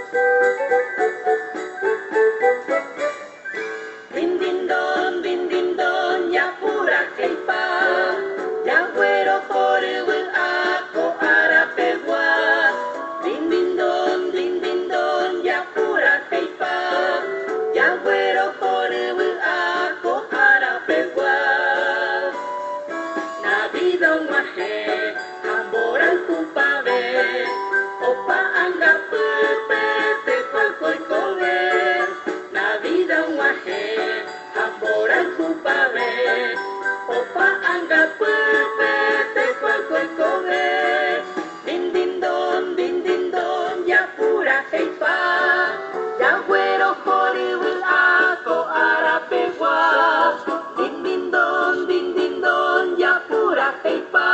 Din din don, ya pura keipa, ya güero joribu ako arapegua. Din din don, ya pura keipa, ya güero joribu ako arapegua. Nabido mahe, amboran kupabe, opa anggap pepe, te koi kobe. Nabido mahe, amboran kupabe, opa anggap pepe, te koi kobe. Din din don, ya pura keipa, ya güero joribu ako arapegua. Din don, ya pura keipa,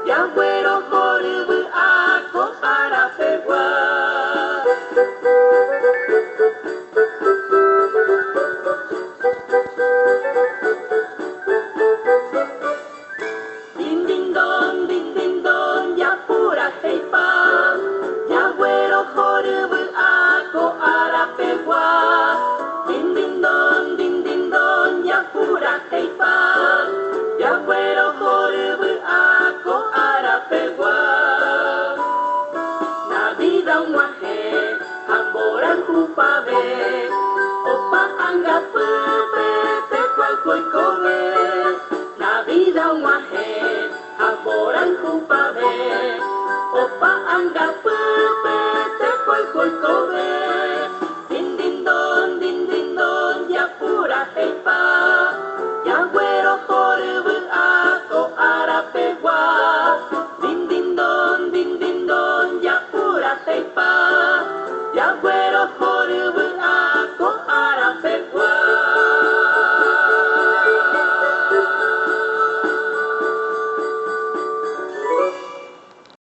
ya güero joribu ako arapegua. Din din don, ya pura keipa, ya güero joribu ako arapegua. Din don, ya pura keipa, ya güero joribu ako arapegua. Nabida wahe, amboran kupabe, opa anggap pepe, te koi kobe. Nabida wahe, amboran kupabe, opa anggap pepe,